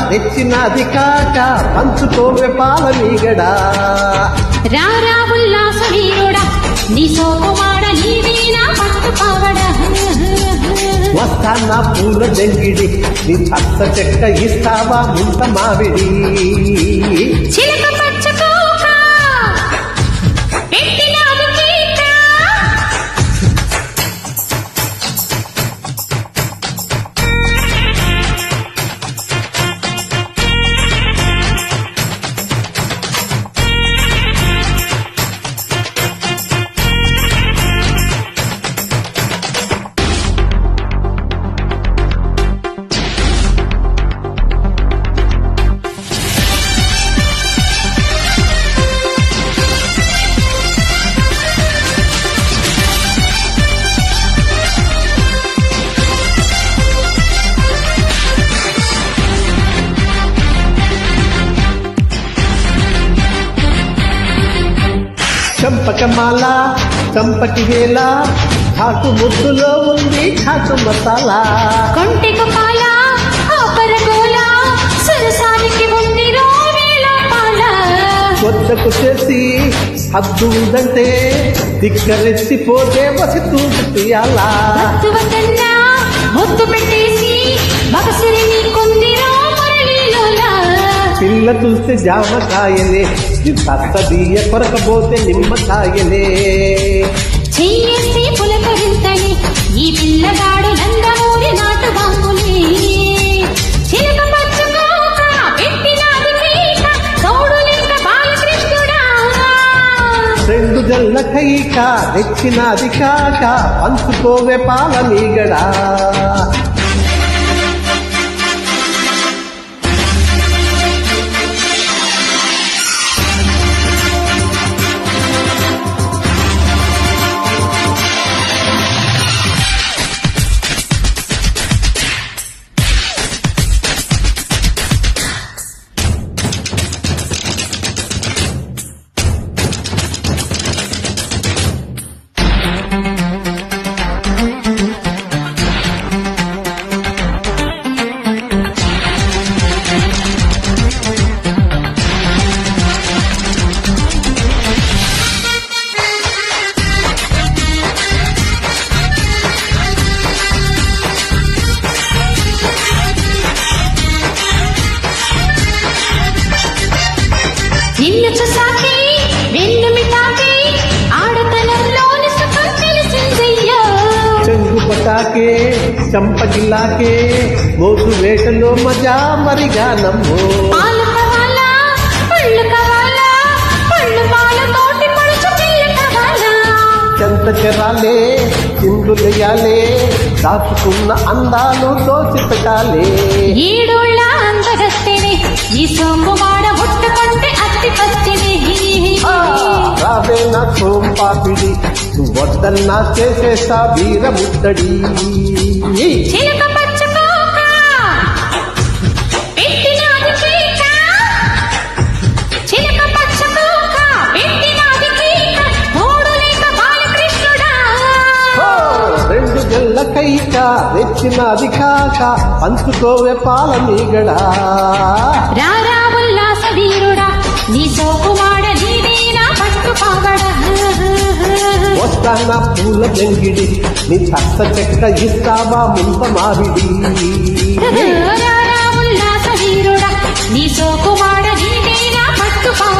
తెచ్చినది కాక పంచుకోవే పాల మీగడా రారా ఉల్లాస వీరుడా నీ సోకుమాడ నీవేనా పట్టు పావడా వస్తానా పూల జంగిడి నీ పచ్చ చెక్క ఇస్తావా ముంత మావిడి చిలక పచ్చకోక పెట్టినాది చీక చంపకమాల చంపటి వేళ ఘాటు ముద్దులో ఉంది ఘాటు మసాలా కొంటిక పాల ఆపరగోల సరసానికి ఉంది రోవేల పాల కొత్తకు చేసి హద్దు ఉందంటే దిక్కరెత్తిపోతే వసి తూపియాలా భక్తువకన్నా ముద్దు పెట్టేసి మగసిరి నీకుందిరో మురళీలోలా పిల్ల చూస్తే జామకాయలే సత్తదీయ కొరకపోతే నిమ్మకాయలే చెయ్యేసి పులకరింతని ఈ పిల్లగాడు నందమూరి నాటు బాంబులే చిలక పచ్చకోక పెట్టినాది చీక కౌడులింక బాలకృష్ణుడా రెండు జల్ల కైక తెచ్చినది కాక పంచుకోవే పాల మీగడా నిన్ను చూసాకి వెన్నుమి తాకి ఆడతనంలోని సుఖం తెలిసిందయ్యా చెంగు పటాకే చంపగిల్లాకే మోసు వేటలో మజా మరిగా నమ్మో పాలు కావాలా పళ్ళు కావాలా పళ్ళు పాలతోటి పడుచు పిల్ల కావాలా చెంతకెరాలే చిందులెయ్యాలే దాచుకున్న అందాలు దోచి పెట్టాలే ఏడోళ్ళ అందగత్తెనే ఈ సోకుమాడ ముట్టుకుంటే అత్తి పత్తిని రావే నా సోంపాపిడి వద్దన్నా చేసేసా వీర ముట్టడి చిలక పచ్చకోక పెట్టినాది చీక చిలక పచ్చకోక పెట్టినాది చీక తోడు లేక బాలకృష్ణుడా రెండు జల్ల కైక తెచ్చినది కాక పంచుకోవే పాల మీగడా రారా ఉల్లాస వీరుడా నీ సోకుమాడ నీవేనా పట్టు పావడా వస్తానా పూల జంగిడి నీ చక్క చెక్క ఇస్తావా ముంత మావిడి రారా ఉల్లాస వీరుడా నీ సోకుమాడ నీవేనా పట్టు పావడా